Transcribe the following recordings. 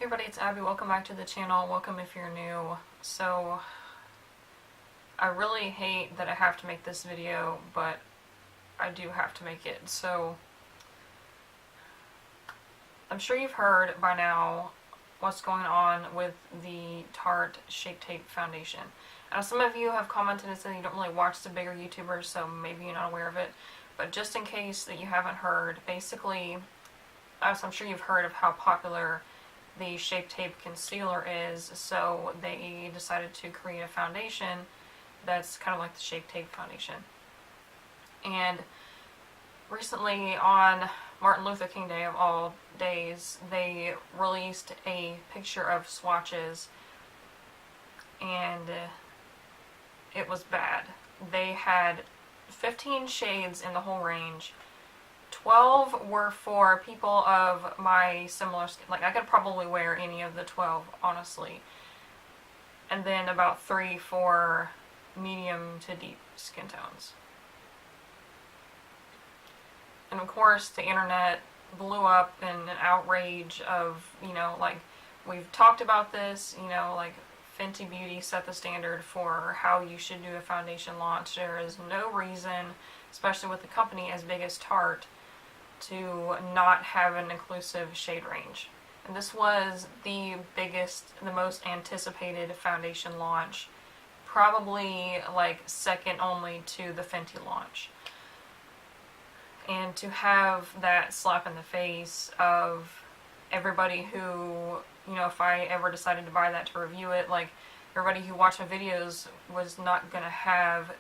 Hey everybody, it's Abby. Welcome back to the channel. Welcome if you're new. So, I really hate that I have to make this video, but I do have to make it. So, I'm sure you've heard by now what's going on with the Tarte Shape Tape Foundation. Now, some of you have commented and said you don't really watch the bigger YouTubers, so maybe you're not aware of it. But just in case that you haven't heard, basically, as I'm sure you've heard of how popular the Shape Tape Concealer is, so they decided to create a foundation that's kind of like the Shape Tape Foundation. And recently, on Martin Luther King Day of all days, they released a picture of swatches, and it was bad. They had 15 shades in the whole range. 12 were for people of my similar skin. Like, I could probably wear any of the 12, honestly. And then about 3 for medium to deep skin tones. And of course, the internet blew up in an outrage of, like, we've talked about this, like, Fenty Beauty set the standard for how you should do a foundation launch. There is no reason, especially with a company as big as Tarte, to not have an inclusive shade range. And this was the biggest, the most anticipated foundation launch, probably like second only to the Fenty launch. And to have that slap in the face of everybody who, if I ever decided to buy that to review it, like, everybody who watched my videos was not gonna have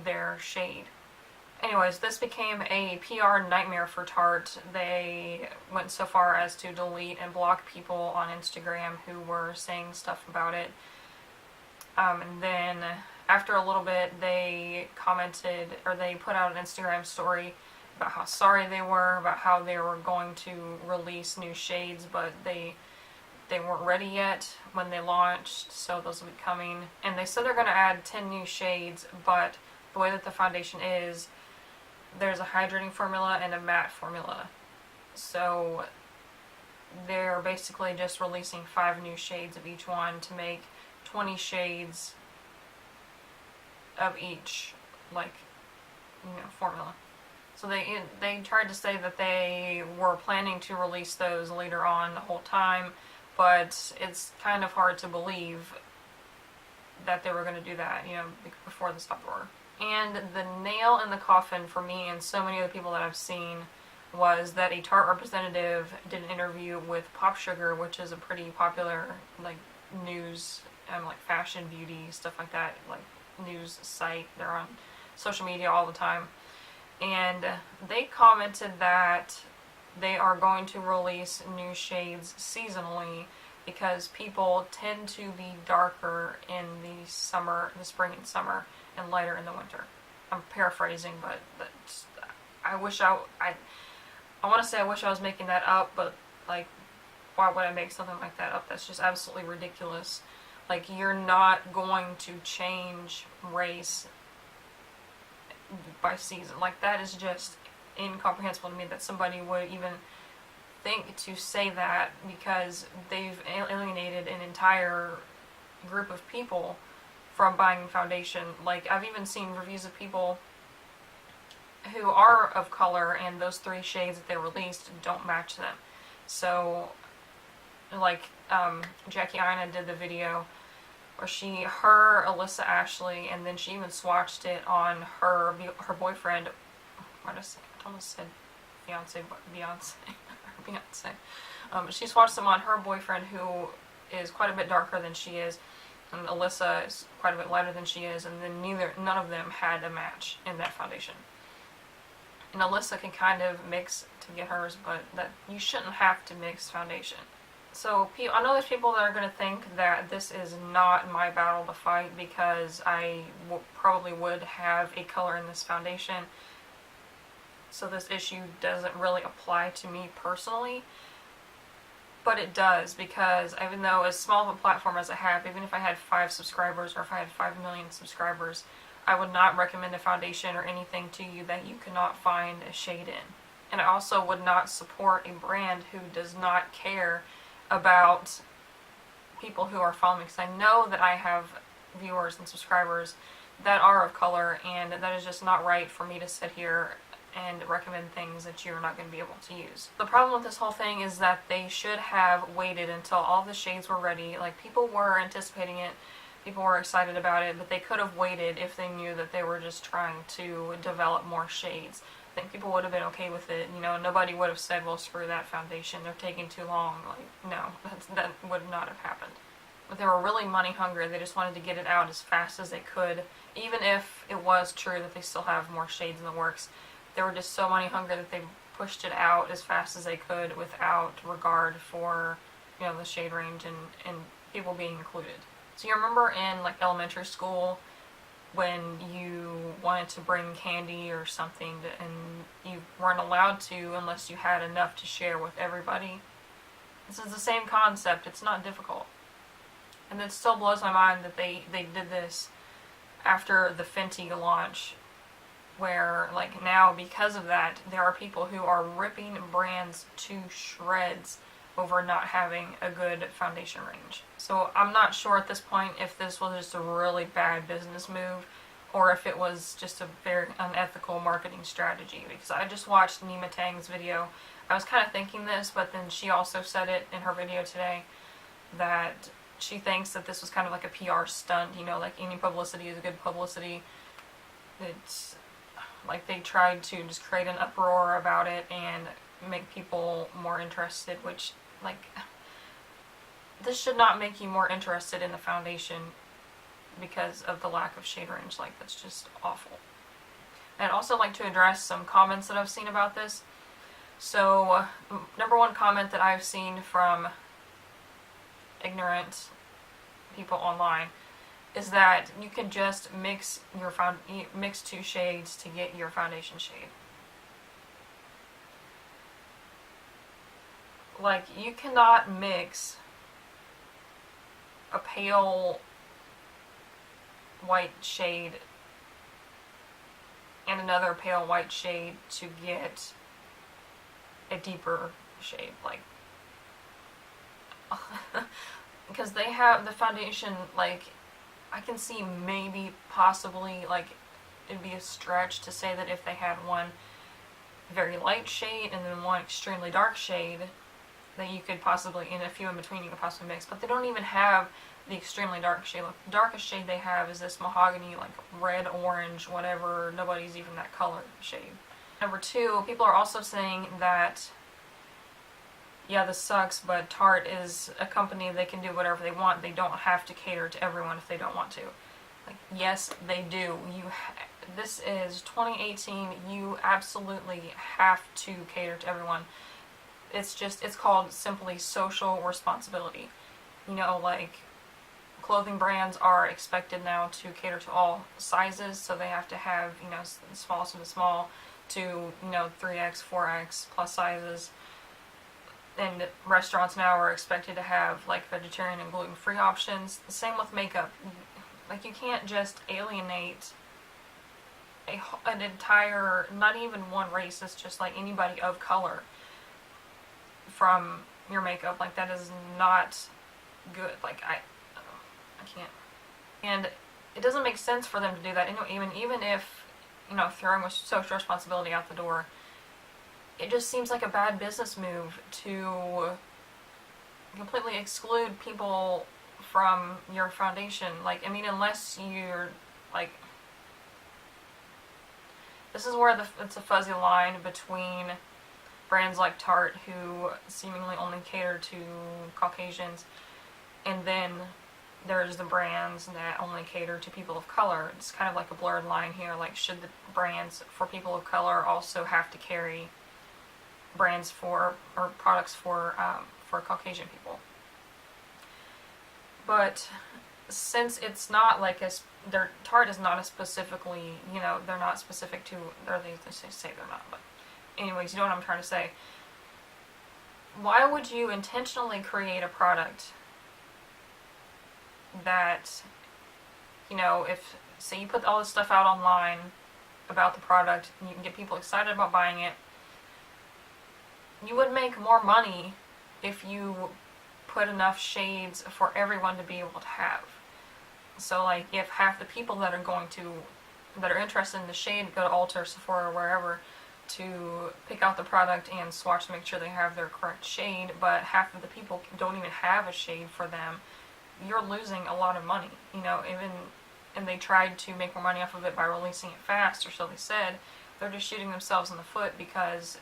their shade. Anyways, this became a PR nightmare for Tarte. They went so far as to delete and block people on Instagram who were saying stuff about it. And then after a little bit, they commented, or they put out an Instagram story about how sorry they were, about how they were going to release new shades, but they weren't ready yet when they launched, so those will be coming. And they said they're going to add 10 new shades, but the way that the foundation is, there's a hydrating formula and a matte formula. So they're basically just releasing 5 new shades of each one to make 20 shades of each, like, formula. So they tried to say that they were planning to release those later on the whole time, but it's kind of hard to believe that they were going to do that, before this uproar. And the nail in the coffin for me and so many other people that I've seen was that a Tarte representative did an interview with Pop Sugar, which is a pretty popular, like, news and, like, fashion, beauty, stuff like that, like, news site. They're on social media all the time. And they commented that they are going to release new shades seasonally because people tend to be darker in the spring and summer, and lighter in the winter. I'm paraphrasing, but that's, I want to say I wish I was making that up, but, like, why would I make something like that up? That's just absolutely ridiculous. Like, you're not going to change race by season. Like, that is just incomprehensible to me that somebody would even think to say that, because they've alienated an entire group of people from buying foundation. Like, I've even seen reviews of people who are of color, and those 3 shades that they released don't match them. So, like, Jackie Aina did the video where her, Alyssa Ashley, and then she even swatched it on her boyfriend. I almost said fiance, but Beyonce. She swatched them on her boyfriend, who is quite a bit darker than she is, and Alyssa is quite a bit lighter than she is, and then none of them had a match in that foundation. And Alyssa can kind of mix to get hers, but that you shouldn't have to mix foundation. So I know there's people that are going to think that this is not my battle to fight because I probably would have a color in this foundation, so this issue doesn't really apply to me personally. But it does, because even though as small of a platform as I have, even if I had 5 subscribers or if I had 5 million subscribers, I would not recommend a foundation or anything to you that you cannot find a shade in. And I also would not support a brand who does not care about people who are following me, because I know that I have viewers and subscribers that are of color, and that is just not right for me to sit here and recommend things that you're not going to be able to use. The problem with this whole thing is that they should have waited until all the shades were ready. Like, people were anticipating it, people were excited about it, but they could have waited if they knew that they were just trying to develop more shades. I think people would have been okay with it, you know, nobody would have said, well, screw that foundation, they're taking too long. Like, no, that would not have happened. But they were really money hungry, they just wanted to get it out as fast as they could, even if it was true that they still have more shades in the works. They were just so money hungry that they pushed it out as fast as they could without regard for, you know, the shade range and people being included. So you remember in like elementary school when you wanted to bring candy or something and you weren't allowed to unless you had enough to share with everybody? This is the same concept, it's not difficult. And it still blows my mind that they did this after the Fenty launch, where like now because of that there are people who are ripping brands to shreds over not having a good foundation range. So I'm not sure at this point if this was just a really bad business move or if it was just a very unethical marketing strategy, because I just watched Nima Tang's video. I was kind of thinking this, but then she also said it in her video today that she thinks that this was kind of like a PR stunt, you know, like any publicity is good publicity. It's like they tried to just create an uproar about it and make people more interested, which, like, this should not make you more interested in the foundation because of the lack of shade range. Like, that's just awful. And I'd also like to address some comments that I've seen about this. So, number one comment that I've seen from ignorant people online is that you can just mix two shades to get your foundation shade. Like, you cannot mix a pale white shade and another pale white shade to get a deeper shade. Like, because they have the foundation, like, I can see maybe possibly, like, it'd be a stretch to say that if they had one very light shade and then one extremely dark shade, that you could possibly, in a few in between, you could possibly mix. But they don't even have the extremely dark shade. Like, the darkest shade they have is this mahogany, like, red, orange, whatever. Nobody's even that color shade. Number two, people are also saying that, yeah, this sucks, but Tarte is a company, they can do whatever they want. They don't have to cater to everyone if they don't want to. Like, yes, they do. This is 2018. You absolutely have to cater to everyone. It's called simply social responsibility. You know, like, clothing brands are expected now to cater to all sizes, so they have to have, you know, smallest of the small to, you know, 3X, 4X plus sizes. And restaurants now are expected to have, like, vegetarian and gluten-free options. The same with makeup. Like, you can't just alienate an entire, not even one race, it's just like anybody of color from your makeup. Like, that is not good. Like, I can't. And it doesn't make sense for them to do that. Even if, you know, throwing social responsibility out the door, it just seems like a bad business move to completely exclude people from your foundation. Like, I mean, unless you're, like, this is where it's a fuzzy line between brands like Tarte, who seemingly only cater to Caucasians, and then there's the brands that only cater to people of color. It's kind of like a blurred line here. Like, should the brands for people of color also have to carry brands for, or products for Caucasian people? But since it's not like Tarte is not a specifically, you know, they're not specific to, or they say they're not, but anyways, you know what I'm trying to say. Why would you intentionally create a product that, you know, if, say you put all this stuff out online about the product, and you can get people excited about buying it, you would make more money if you put enough shades for everyone to be able to have. So like if half the people that are interested in the shade go to Ulta or Sephora or wherever to pick out the product and swatch to make sure they have their correct shade, but half of the people don't even have a shade for them, you're losing a lot of money. And they tried to make more money off of it by releasing it fast, or so they said. They're just shooting themselves in the foot because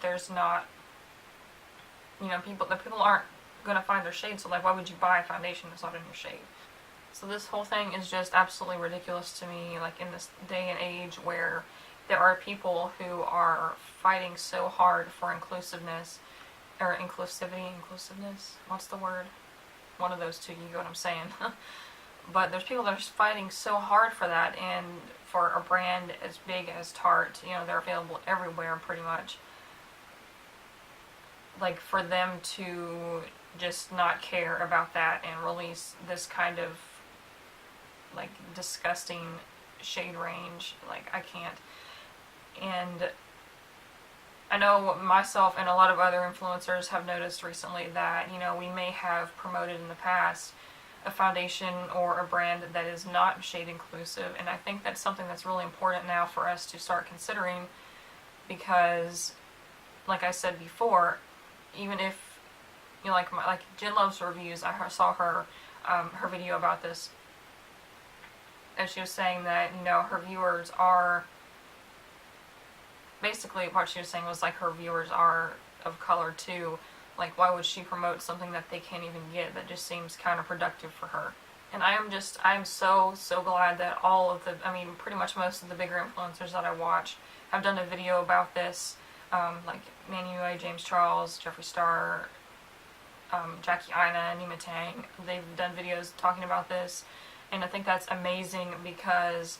there's not, people aren't going to find their shade, so like why would you buy a foundation that's not in your shade? So this whole thing is just absolutely ridiculous to me, like in this day and age where there are people who are fighting so hard for inclusiveness, or inclusiveness, what's the word? One of those two, you get what I'm saying. But there's people that are fighting so hard for that, and for a brand as big as Tarte, they're available everywhere pretty much. Like for them to just not care about that and release this kind of like disgusting shade range, like I can't. And I know myself and a lot of other influencers have noticed recently that, we may have promoted in the past a foundation or a brand that is not shade inclusive, and I think that's something that's really important now for us to start considering, because like I said before, even if like Jen Love's reviews, I saw her her video about this, and she was saying that her viewers are basically, what she was saying was like her viewers are of color too. Like, why would she promote something that they can't even get? That just seems counterproductive for her. And I'm so glad that pretty much most of the bigger influencers that I watch have done a video about this. Like Manuel, James Charles, Jeffree Star, Jackie Aina, Nima Tang. They've done videos talking about this. And I think that's amazing, because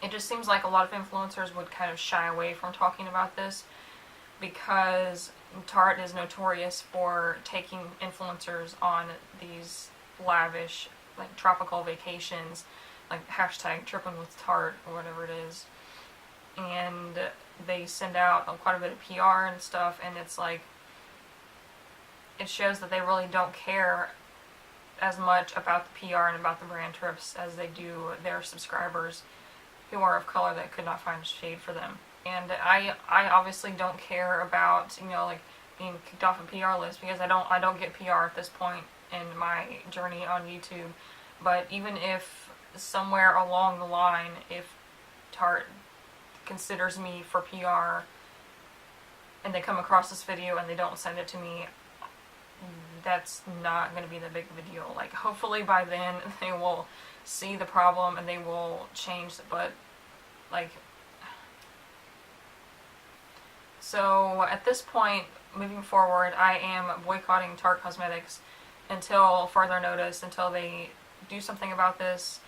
it just seems like a lot of influencers would kind of shy away from talking about this, because Tarte is notorious for taking influencers on these lavish, like tropical vacations, like hashtag tripping with Tarte or whatever it is, and they send out quite a bit of PR and stuff, and it's like, it shows that they really don't care as much about the PR and about the brand trips as they do their subscribers who are of color that could not find shade for them. And I obviously don't care about, like being kicked off a PR list, because I don't get PR at this point in my journey on YouTube. But even if somewhere along the line, if Tarte considers me for PR and they come across this video and they don't send it to me, that's not going to be that big of a deal. Like, hopefully by then they will see the problem and they will change, but like, so at this point, moving forward, I am boycotting Tarte Cosmetics until further notice, until they do something about this.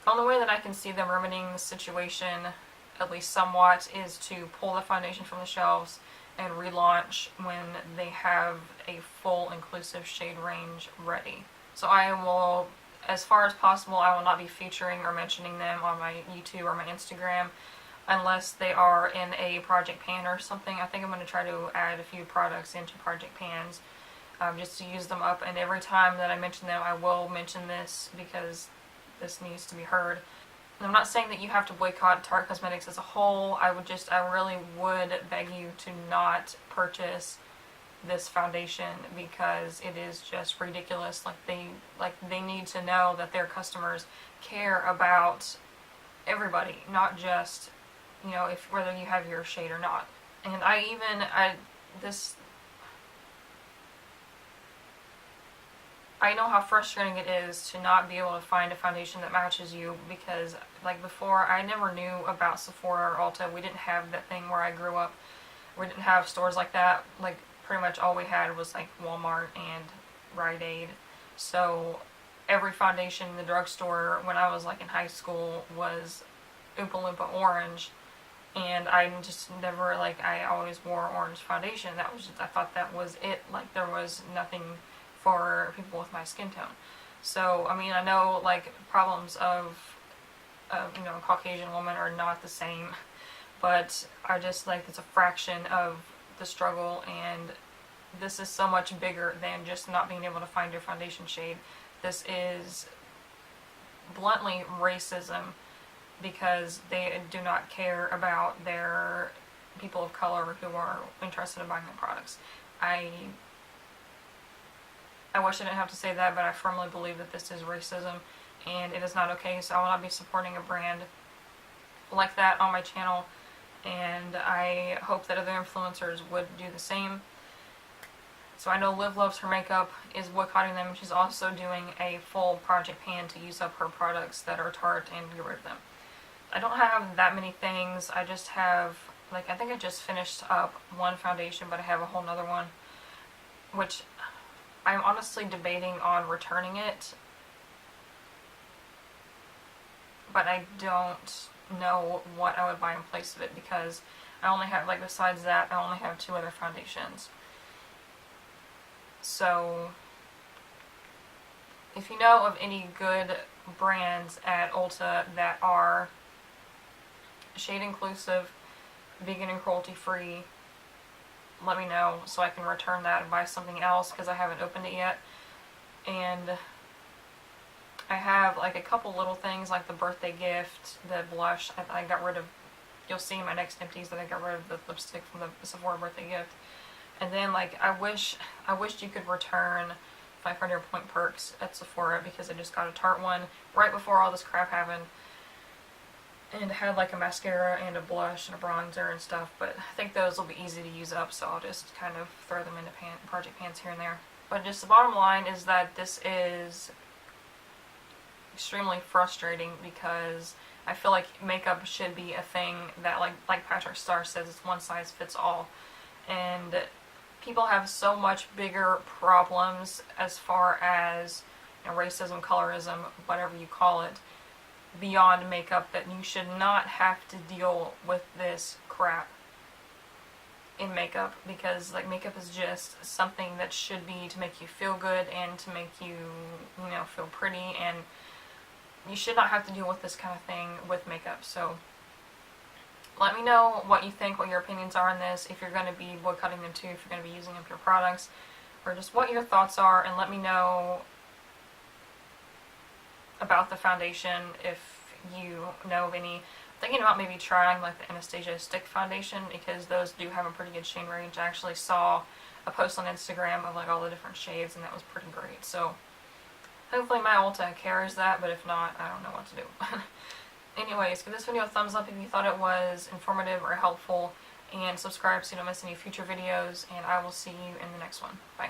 The only way that I can see them remedying the situation, at least somewhat, is to pull the foundation from the shelves and relaunch when they have a full inclusive shade range ready. So I will, as far as possible, I will not be featuring or mentioning them on my YouTube or my Instagram unless they are in a project pan or something. I think I'm going to try to add a few products into project pans just to use them up, and every time that I mention them I will mention this because this needs to be heard. And I'm not saying that you have to boycott Tarte Cosmetics as a whole. I really would beg you to not purchase this foundation because it is just ridiculous. They need to know that their customers care about everybody, not just if whether you have your shade or not. And I know how frustrating it is to not be able to find a foundation that matches you, because like before I never knew about Sephora or Ulta. We didn't have that thing where I grew up. We didn't have stores like that. Like pretty much all we had was like Walmart and Rite Aid. So every foundation in the drugstore when I was like in high school was Oompa Loompa orange, and I just never, I always wore orange foundation. I thought that was it. Like there was nothing for people with my skin tone. So I know problems of a Caucasian woman are not the same, but I just it's a fraction of the struggle and this is so much bigger than just not being able to find your foundation shade. This is bluntly racism, because they do not care about their people of color who are interested in buying their products. I wish I didn't have to say that, but I firmly believe that this is racism, and it is not okay, so I will not be supporting a brand like that on my channel, and I hope that other influencers would do the same. So I know Liv Loves Her Makeup is boycotting them. She's also doing a full project pan to use up her products that are Tarte and get rid of them. I don't have that many things. I just have, like, I think I just finished up one foundation, but I have a whole nother one, which I'm honestly debating on returning it, but I don't know what I would buy in place of it, because I only have, like, besides that, I only have 2 other foundations. So if you know of any good brands at Ulta that are shade inclusive, vegan and cruelty free, let me know so I can return that and buy something else, because I haven't opened it yet. And I have like a couple little things, like the birthday gift, the blush. I got rid of, you'll see in my next empties that I got rid of the lipstick from the Sephora birthday gift. And then, like, I wished you could return 500 point perks at Sephora, because I just got a Tarte one right before all this crap happened. And it had like a mascara and a blush and a bronzer and stuff, but I think those will be easy to use up, so I'll just kind of throw them into project pans here and there. But just the bottom line is that this is extremely frustrating, because I feel like makeup should be a thing that, like Patrick Star says, it's one size fits all. And people have so much bigger problems as far as, you know, racism, colorism, whatever you call it, beyond makeup, that you should not have to deal with this crap in makeup, because, like, makeup is just something that should be to make you feel good and to make you, you know, feel pretty, and you should not have to deal with this kind of thing with makeup. So let me know what you think, what your opinions are on this, if you're going to be boycotting them too, if you're going to be using up your products, or just what your thoughts are, and let me know about the foundation if you know of any. I'm thinking about maybe trying like the Anastasia stick foundation, because those do have a pretty good shade range. I actually saw a post on Instagram of like all the different shades, and that was pretty great. So hopefully my Ulta carries that, but if not, I don't know what to do. Anyways, give this video a thumbs up if you thought it was informative or helpful, and subscribe so you don't miss any future videos, and I will see you in the next one. Bye.